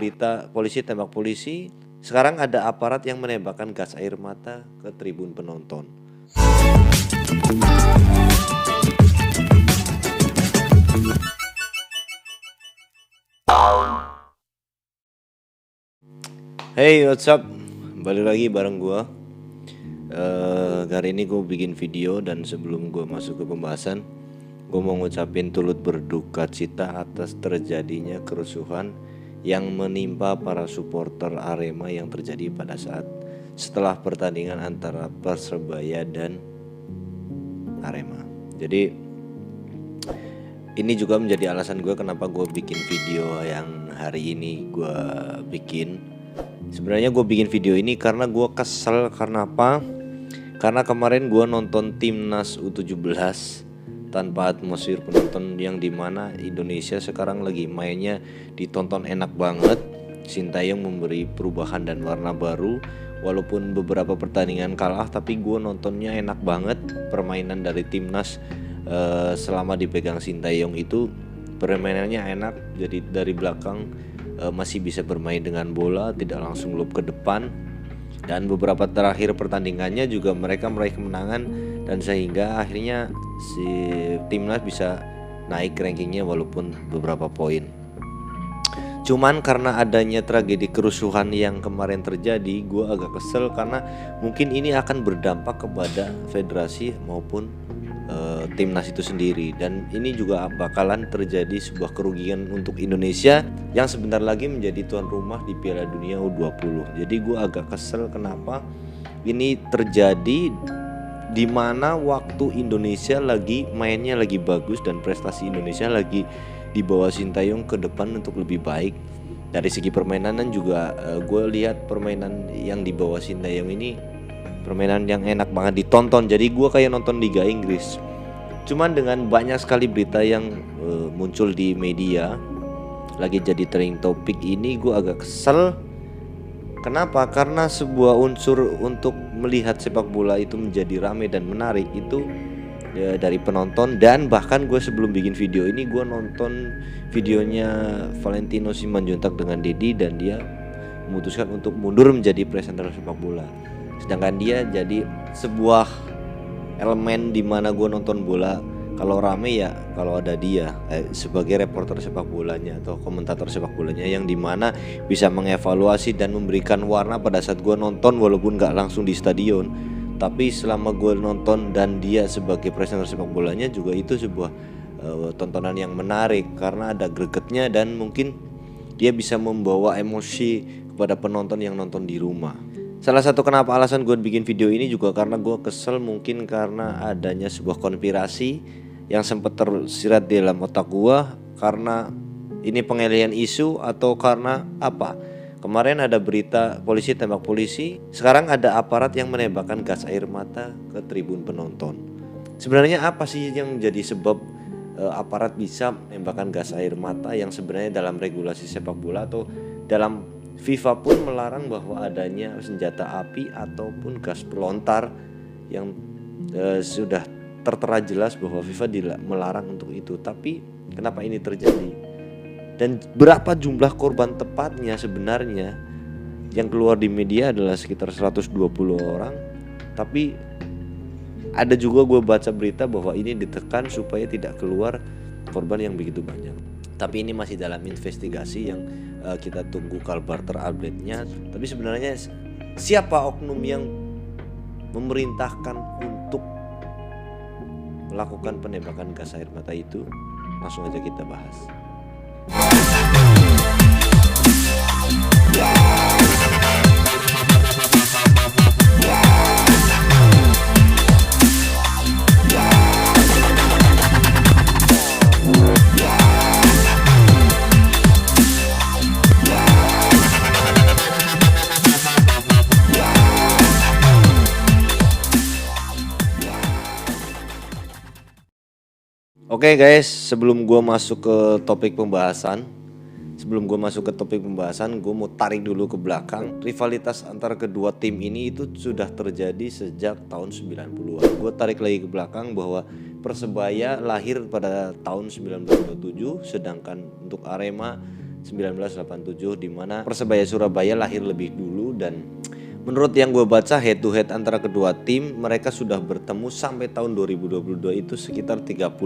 berita polisi tembak polisi, sekarang ada aparat yang menembakkan gas air mata ke tribun penonton. Hey, what's up? Balik lagi bareng gua. Hari ini gue bikin video, dan sebelum gue masuk ke pembahasan, gue mau ngucapin turut berduka cita atas terjadinya kerusuhan yang menimpa para supporter Arema yang terjadi pada saat setelah pertandingan antara Persebaya dan Arema. Jadi ini juga menjadi alasan gue kenapa gue bikin video yang hari ini gue bikin. Sebenarnya gue bikin video ini karena gue kesel. Karena apa? Karena kemarin gue nonton timnas U17 tanpa atmosfer penonton, yang dimana Indonesia sekarang lagi mainnya ditonton enak banget. Sintayong memberi perubahan dan warna baru. Walaupun beberapa pertandingan kalah, tapi gue nontonnya enak banget. Permainan dari timnas selama dipegang Sintayong itu permainannya enak. Jadi dari belakang masih bisa bermain dengan bola, tidak langsung lob ke depan. Dan beberapa terakhir pertandingannya juga mereka meraih kemenangan, dan sehingga akhirnya si timnas bisa naik rankingnya walaupun beberapa poin. Cuman karena adanya tragedi kerusuhan yang kemarin terjadi, gue agak kesel karena mungkin ini akan berdampak kepada federasi maupun timnas itu sendiri. Dan ini juga bakalan terjadi sebuah kerugian untuk Indonesia yang sebentar lagi menjadi tuan rumah di Piala Dunia U20. Jadi gue agak kesel kenapa ini terjadi di mana waktu Indonesia lagi mainnya lagi bagus dan prestasi Indonesia lagi di bawah Sintayong ke depan untuk lebih baik. Dari segi permainan dan juga gue lihat permainan yang di bawah Sintayong ini permainan yang enak banget ditonton. Jadi gue kayak nonton Liga Inggris. Cuman dengan banyak sekali berita yang muncul di media lagi jadi trending topik ini, gue agak kesel. Kenapa? Karena sebuah unsur untuk melihat sepak bola itu menjadi ramai dan menarik itu dari penonton. Dan bahkan gue sebelum bikin video ini, gue nonton videonya Valentino Simanjuntak dengan Dedi, dan dia memutuskan untuk mundur menjadi presenter sepak bola. Sedangkan dia jadi sebuah elemen di mana gue nonton bola kalau rame ya kalau ada dia sebagai reporter sepak bolanya atau komentator sepak bolanya, yang dimana bisa mengevaluasi dan memberikan warna pada saat gue nonton walaupun gak langsung di stadion. Tapi selama gue nonton dan dia sebagai presenter sepak bolanya juga, itu sebuah tontonan yang menarik karena ada gregetnya, dan mungkin dia bisa membawa emosi kepada penonton yang nonton di rumah. Salah satu kenapa alasan gue bikin video ini juga karena gue kesel, mungkin karena adanya sebuah konspirasi yang sempat tersirat di dalam otak gue. Karena ini pengalihan isu atau karena apa? Kemarin ada berita polisi tembak polisi, sekarang ada aparat yang menembakkan gas air mata ke tribun penonton. Sebenarnya apa sih yang menjadi sebab aparat bisa menembakkan gas air mata, yang sebenarnya dalam regulasi sepak bola atau dalam FIFA pun melarang bahwa adanya senjata api ataupun gas pelontar, yang sudah tertera jelas bahwa FIFA melarang untuk itu. Tapi kenapa ini terjadi? Dan berapa jumlah korban tepatnya sebenarnya? Yang keluar di media adalah sekitar 120 orang. Tapi ada juga gue baca berita bahwa ini ditekan supaya tidak keluar korban yang begitu banyak. Tapi ini masih dalam investigasi yang kita tunggu kabar terupdate-nya. Tapi sebenarnya siapa oknum yang memerintahkan untuk melakukan penembakan gas air mata itu? Langsung aja kita bahas. Oke guys, sebelum gue masuk ke topik pembahasan, gue mau tarik dulu ke belakang. Rivalitas antara kedua tim ini itu sudah terjadi sejak tahun 90-an. Gue tarik lagi ke belakang bahwa Persebaya lahir pada tahun 1927, sedangkan untuk Arema 1987, di mana Persebaya Surabaya lahir lebih dulu. Dan menurut yang gue baca head to head antara kedua tim, mereka sudah bertemu sampai tahun 2022 itu sekitar 35,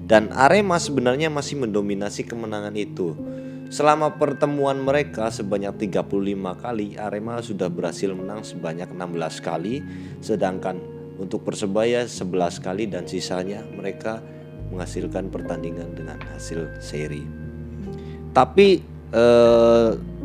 dan Arema sebenarnya masih mendominasi kemenangan itu. Selama pertemuan mereka sebanyak 35 kali, Arema sudah berhasil menang sebanyak 16 kali, sedangkan untuk Persebaya 11 kali, dan sisanya mereka menghasilkan pertandingan dengan hasil seri. Tapi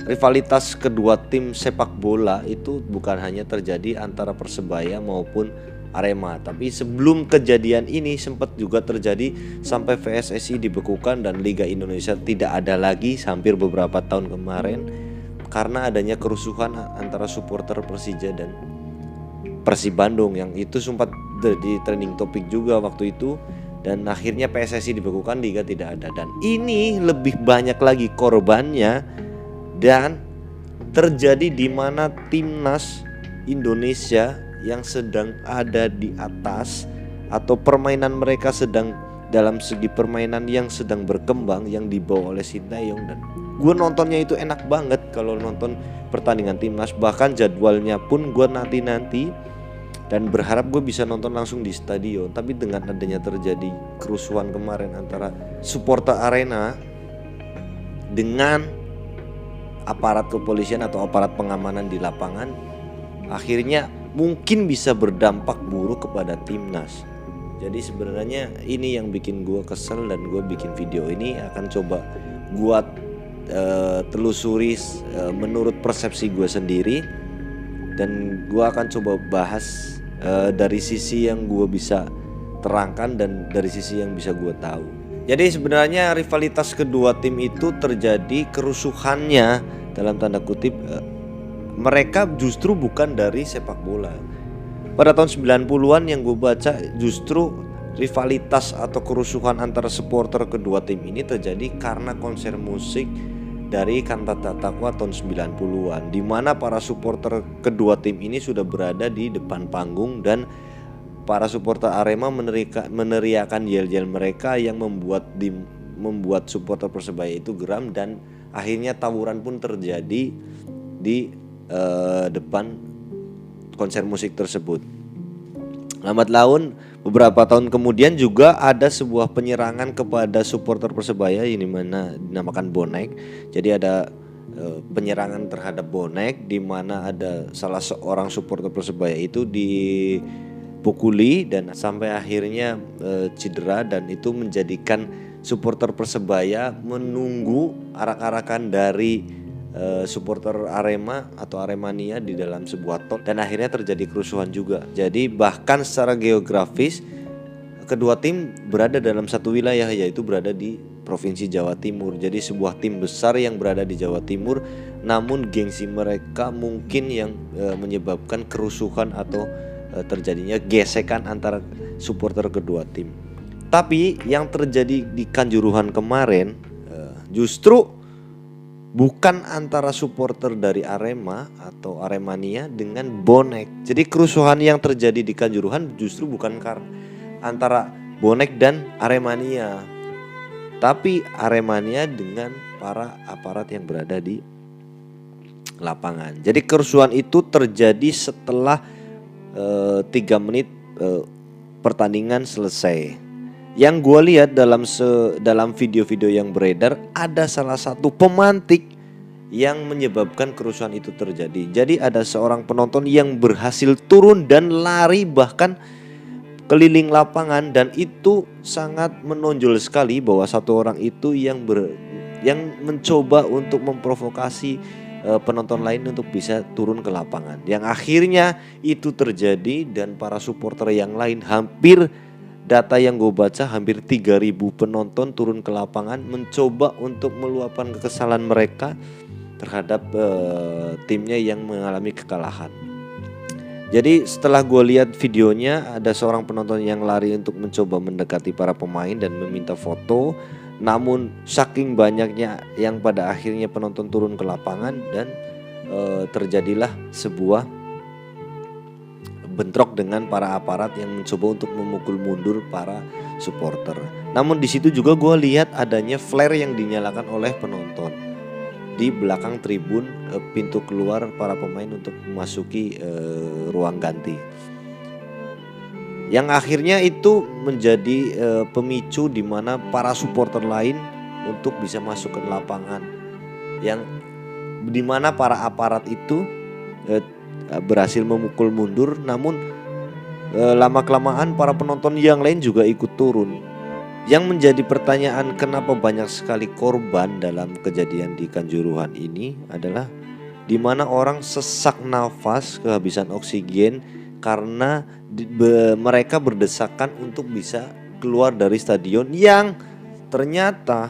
rivalitas kedua tim sepak bola itu bukan hanya terjadi antara Persebaya maupun Arema, tapi sebelum kejadian ini sempat juga terjadi sampai PSSI dibekukan dan Liga Indonesia tidak ada lagi hampir beberapa tahun kemarin karena adanya kerusuhan antara supporter Persija dan Persib Bandung, yang itu sempat jadi trending topik juga waktu itu. Dan akhirnya PSSI dibekukan, Liga tidak ada. Dan ini lebih banyak lagi korbannya, dan terjadi di mana timnas Indonesia yang sedang ada di atas, atau permainan mereka sedang dalam segi permainan yang sedang berkembang, yang dibawa oleh Sintayong. Dan gue nontonnya itu enak banget kalau nonton pertandingan timnas. Bahkan jadwalnya pun gue nanti dan berharap gue bisa nonton langsung di stadion. Tapi dengan adanya terjadi kerusuhan kemarin antara supporter Arema dengan aparat kepolisian atau aparat pengamanan di lapangan, akhirnya mungkin bisa berdampak buruk kepada timnas. Jadi sebenarnya ini yang bikin gue kesel, dan gue bikin video ini akan coba gue telusuri menurut persepsi gue sendiri, dan gue akan coba bahas dari sisi yang gue bisa terangkan dan dari sisi yang bisa gue tahu. Jadi sebenarnya rivalitas kedua tim itu terjadi kerusuhannya dalam tanda kutip mereka justru bukan dari sepak bola. Pada tahun 90-an yang gue baca, justru rivalitas atau kerusuhan antara supporter kedua tim ini terjadi karena konser musik dari Kantata Takwa tahun 90-an, di mana para supporter kedua tim ini sudah berada di depan panggung, dan para supporter Arema meneriakan yel-yel mereka yang membuat supporter Persebaya itu geram, dan akhirnya tawuran pun terjadi di depan konser musik tersebut. Lambat laun beberapa tahun kemudian juga ada sebuah penyerangan kepada supporter Persebaya ini mana dinamakan bonek. Jadi ada penyerangan terhadap bonek, di mana ada salah seorang supporter Persebaya itu dipukuli dan sampai akhirnya cedera, dan itu menjadikan supporter Persebaya menunggu arak-arakan dari supporter Arema atau Aremania di dalam sebuah tol, dan akhirnya terjadi kerusuhan juga. Jadi bahkan secara geografis kedua tim berada dalam satu wilayah, yaitu berada di Provinsi Jawa Timur. Jadi sebuah tim besar yang berada di Jawa Timur, namun gengsi mereka mungkin yang menyebabkan kerusuhan atau terjadinya gesekan antara supporter kedua tim. Tapi yang terjadi di Kanjuruhan kemarin justru bukan antara supporter dari Arema atau Aremania dengan bonek. Jadi kerusuhan yang terjadi di Kanjuruhan justru bukan antara bonek dan Aremania, tapi Aremania dengan para aparat yang berada di lapangan. Jadi kerusuhan itu terjadi setelah 3 menit pertandingan selesai. Yang gue lihat dalam video-video yang beredar, ada salah satu pemantik yang menyebabkan kerusuhan itu terjadi. Jadi ada seorang penonton yang berhasil turun dan lari bahkan keliling lapangan, dan itu sangat menonjol sekali bahwa satu orang itu yang mencoba untuk memprovokasi penonton lain untuk bisa turun ke lapangan. Yang akhirnya itu terjadi, dan para supporter yang lain, hampir data yang gue baca hampir 3.000 penonton turun ke lapangan mencoba untuk meluapkan kekesalan mereka terhadap timnya yang mengalami kekalahan. Jadi setelah gue lihat videonya, ada seorang penonton yang lari untuk mencoba mendekati para pemain dan meminta foto. Namun saking banyaknya yang pada akhirnya penonton turun ke lapangan, dan terjadilah sebuah bentrok dengan para aparat yang mencoba untuk memukul mundur para supporter. Namun di situ juga gue lihat adanya flare yang dinyalakan oleh penonton di belakang tribun pintu keluar para pemain untuk memasuki ruang ganti. Yang akhirnya itu menjadi pemicu di mana para supporter lain untuk bisa masuk ke lapangan. Yang di mana para aparat itu berhasil memukul mundur, namun lama-kelamaan para penonton yang lain juga ikut turun. Yang menjadi pertanyaan kenapa banyak sekali korban dalam kejadian di Kanjuruhan ini adalah di mana orang sesak nafas, kehabisan oksigen karena mereka berdesakan untuk bisa keluar dari stadion yang ternyata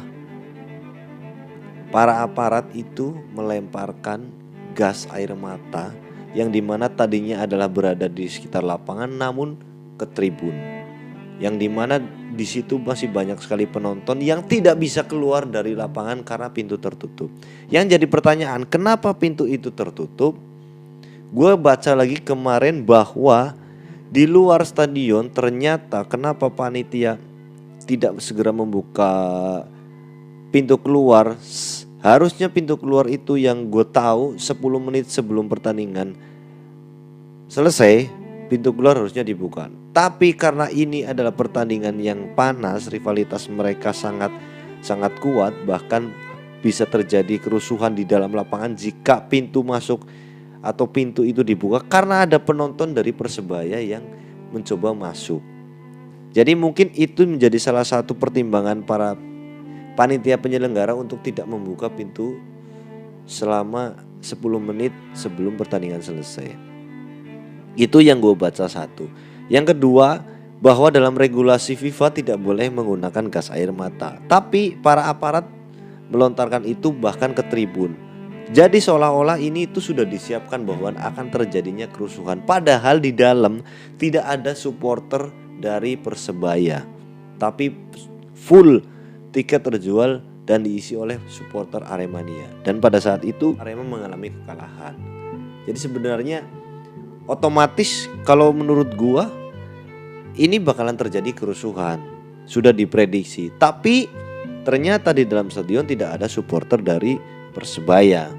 para aparat itu melemparkan gas air mata yang dimana tadinya adalah berada di sekitar lapangan namun ke tribun, yang dimana di situ masih banyak sekali penonton yang tidak bisa keluar dari lapangan karena pintu tertutup. Yang jadi pertanyaan, kenapa pintu itu tertutup? Gue baca lagi kemarin bahwa di luar stadion ternyata kenapa panitia tidak segera membuka pintu keluar. Harusnya pintu keluar itu yang gue tahu 10 menit sebelum pertandingan selesai, pintu keluar harusnya dibuka. Tapi karena ini adalah pertandingan yang panas, rivalitas mereka sangat kuat, bahkan bisa terjadi kerusuhan di dalam lapangan jika pintu masuk atau pintu itu dibuka karena ada penonton dari Persebaya yang mencoba masuk. Jadi mungkin itu menjadi salah satu pertimbangan para panitia penyelenggara untuk tidak membuka pintu selama 10 menit sebelum pertandingan selesai. Itu yang gue baca satu. Yang kedua, bahwa dalam regulasi FIFA tidak boleh menggunakan gas air mata. Tapi para aparat melontarkan itu bahkan ke tribun. Jadi seolah-olah ini itu sudah disiapkan bahwa akan terjadinya kerusuhan. Padahal di dalam tidak ada supporter dari Persebaya. Tapi full tiket terjual dan diisi oleh supporter Aremania. Dan pada saat itu Arema mengalami kekalahan. Jadi sebenarnya otomatis kalau menurut gua ini bakalan terjadi kerusuhan. Sudah diprediksi. Tapi ternyata di dalam stadion tidak ada supporter dari Persebaya.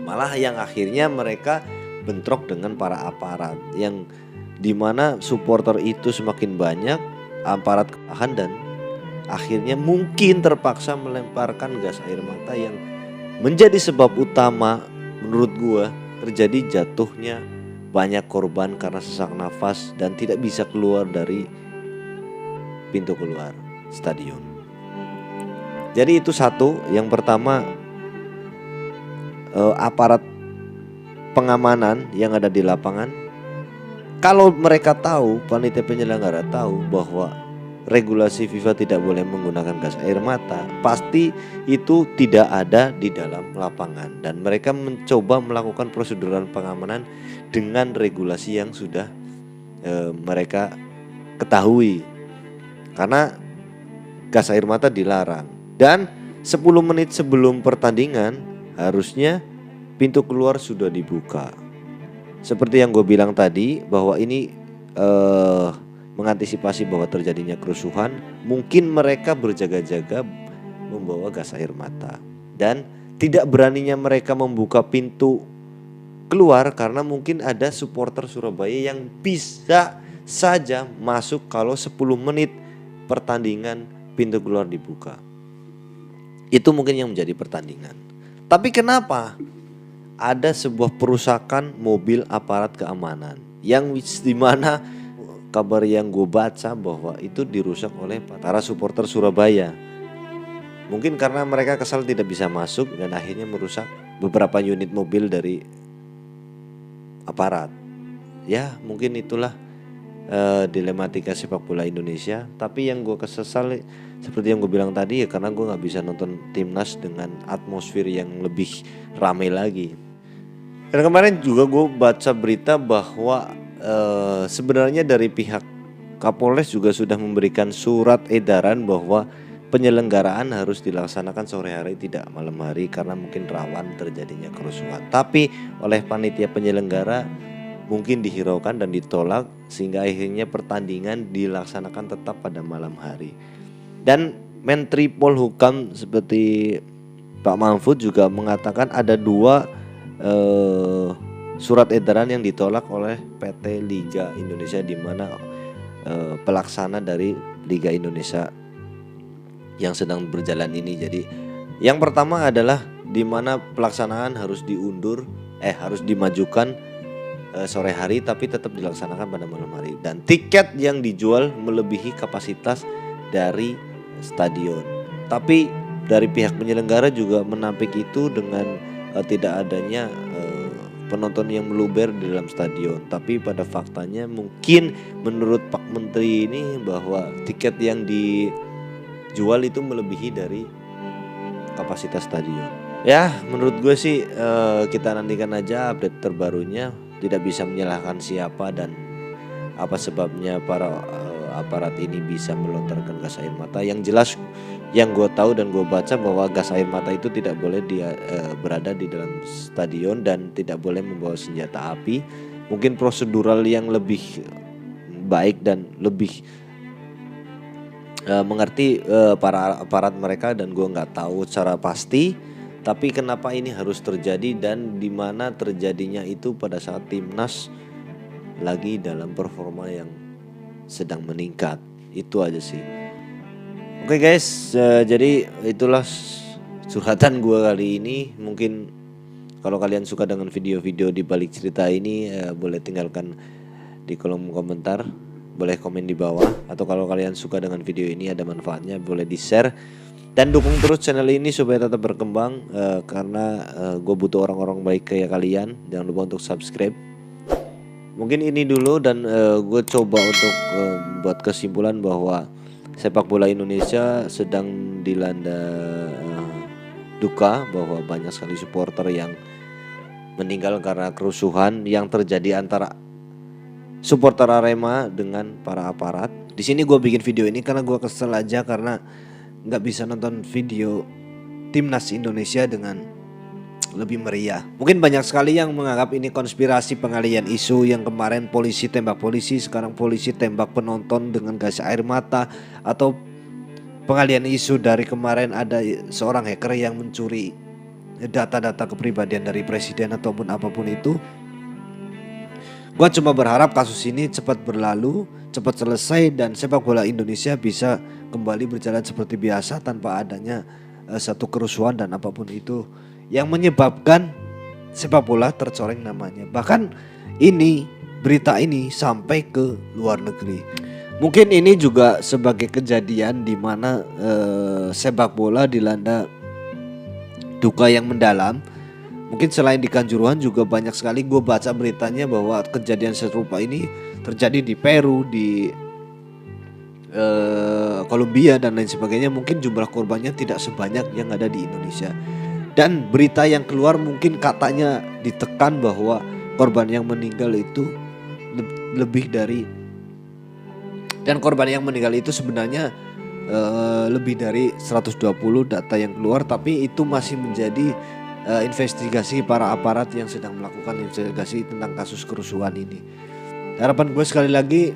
Malah yang akhirnya mereka bentrok dengan para aparat, yang dimana supporter itu semakin banyak, aparat ketahan dan akhirnya mungkin terpaksa melemparkan gas air mata yang menjadi sebab utama menurut gua terjadi jatuhnya banyak korban karena sesak nafas dan tidak bisa keluar dari pintu keluar stadion. Jadi itu satu, yang pertama aparat pengamanan yang ada di lapangan. Kalau mereka tahu, panitia penyelenggara tahu bahwa regulasi FIFA tidak boleh menggunakan gas air mata, pasti itu tidak ada di dalam lapangan. Dan mereka mencoba melakukan prosedural pengamanan dengan regulasi yang sudah mereka ketahui. Karena gas air mata dilarang. Dan 10 menit sebelum pertandingan harusnya pintu keluar sudah dibuka. Seperti yang gue bilang tadi, bahwa ini mengantisipasi bahwa terjadinya kerusuhan, mungkin mereka berjaga-jaga membawa gas air mata. Dan tidak beraninya mereka membuka pintu keluar karena mungkin ada supporter Surabaya yang bisa saja masuk kalau 10 menit pertandingan pintu keluar dibuka. Itu mungkin yang menjadi pertandingan. Tapi kenapa ada sebuah perusakan mobil aparat keamanan yang dimana kabar yang gue baca bahwa itu dirusak oleh para supporter Surabaya. Mungkin karena mereka kesal tidak bisa masuk dan akhirnya merusak beberapa unit mobil dari aparat. Ya mungkin itulah dilematika sepak bola Indonesia. Tapi yang gue kesesal seperti yang gue bilang tadi ya, karena gue gak bisa nonton timnas dengan atmosfer yang lebih ramai lagi. Dan kemarin juga gue baca berita bahwa sebenarnya dari pihak Kapolres juga sudah memberikan surat edaran bahwa penyelenggaraan harus dilaksanakan sore hari tidak malam hari karena mungkin rawan terjadinya kerusuhan. Tapi oleh panitia penyelenggara mungkin dihiraukan dan ditolak sehingga akhirnya pertandingan dilaksanakan tetap pada malam hari. Dan Menteri Polhukam seperti Pak Mahfud juga mengatakan ada 2 surat edaran yang ditolak oleh PT Liga Indonesia, di mana pelaksana dari Liga Indonesia yang sedang berjalan ini. Jadi yang pertama adalah di mana pelaksanaan harus dimajukan sore hari tapi tetap dilaksanakan pada malam hari, dan tiket yang dijual melebihi kapasitas dari stadion. Tapi dari pihak penyelenggara juga menampik itu dengan tidak adanya penonton yang meluber di dalam stadion. Tapi pada faktanya mungkin menurut Pak Menteri ini bahwa tiket yang dijual itu melebihi dari kapasitas stadion. Ya menurut gue sih kita nantikan aja update terbarunya. Tidak bisa menyalahkan siapa dan apa sebabnya para aparat ini bisa melontarkan gas air mata. Yang jelas yang gue tahu dan gue baca bahwa gas air mata itu tidak boleh berada di dalam stadion dan tidak boleh membawa senjata api. Mungkin prosedural yang lebih baik dan lebih mengerti para aparat mereka, dan gue nggak tahu secara pasti. Tapi kenapa ini harus terjadi dan di mana terjadinya itu pada saat timnas lagi dalam performa yang sedang meningkat. Itu aja sih. Oke guys, jadi itulah curhatan gue kali ini. Mungkin kalau kalian suka dengan video-video di balik cerita ini, boleh tinggalkan di kolom komentar, boleh komen di bawah. Atau kalau kalian suka dengan video ini, ada manfaatnya, boleh di-share. Dan dukung terus channel ini supaya tetap berkembang, karena gue butuh orang-orang baik kayak kalian. Jangan lupa untuk subscribe. Mungkin ini dulu, dan gue coba untuk buat kesimpulan bahwa sepak bola Indonesia sedang dilanda duka, bahwa banyak sekali supporter yang meninggal karena kerusuhan yang terjadi antara supporter Arema dengan para aparat. Di sini gue bikin video ini karena gue kesel aja karena nggak bisa nonton video timnas Indonesia dengan lebih meriah. Mungkin banyak sekali yang menganggap ini konspirasi pengalian isu, yang kemarin polisi tembak polisi, sekarang polisi tembak penonton dengan gas air mata, atau pengalian isu dari kemarin ada seorang hacker yang mencuri data-data kepribadian dari presiden ataupun apapun itu. Gua cuma berharap kasus ini cepat berlalu, cepat selesai, dan sepak bola Indonesia bisa kembali berjalan seperti biasa tanpa adanya satu kerusuhan dan apapun itu yang menyebabkan sepak bola tercoreng namanya. Bahkan berita ini sampai ke luar negeri. Mungkin ini juga sebagai kejadian di mana sepak bola dilanda duka yang mendalam. Mungkin selain di Kanjuruhan juga banyak sekali gue baca beritanya bahwa kejadian serupa ini terjadi di Peru, di Kolombia dan lain sebagainya. Mungkin jumlah korbannya tidak sebanyak yang ada di Indonesia. Dan berita yang keluar mungkin katanya ditekan bahwa korban yang meninggal itu lebih dari, dan korban yang meninggal itu sebenarnya lebih dari 120 data yang keluar. Tapi itu masih menjadi investigasi para aparat yang sedang melakukan investigasi tentang kasus kerusuhan ini. Harapan gue sekali lagi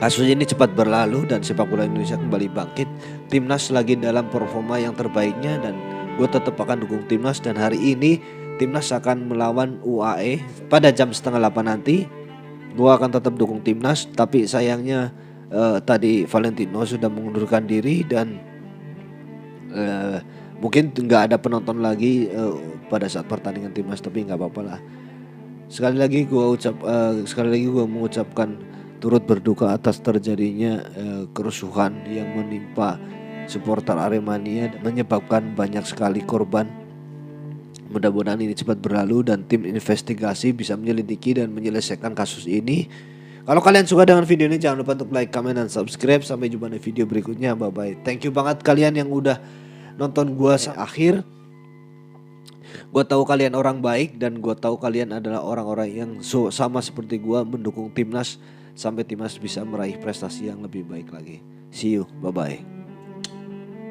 kasus ini cepat berlalu dan sepak bola Indonesia kembali bangkit. Timnas lagi dalam performa yang terbaiknya dan gue tetap akan dukung timnas. Dan hari ini timnas akan melawan UAE pada jam 7:30 nanti. Gue akan tetap dukung timnas, tapi sayangnya tadi Valentino sudah mengundurkan diri dan mungkin nggak ada penonton lagi pada saat pertandingan timnas, tapi nggak apa-apa lah. Sekali lagi gue mengucapkan turut berduka atas terjadinya kerusuhan yang menimpa supporter Aremania, menyebabkan banyak sekali korban. Mudah-mudahan ini cepat berlalu dan tim investigasi bisa menyelidiki dan menyelesaikan kasus ini. Kalau kalian suka dengan video ini, jangan lupa untuk like, comment, dan subscribe. Sampai jumpa di video berikutnya. Bye bye. Thank you banget kalian yang udah nonton gua akhir. Gua tahu kalian orang baik dan gua tahu kalian adalah orang-orang yang sama seperti gua mendukung timnas sampai timnas bisa meraih prestasi yang lebih baik lagi. See you. Bye bye.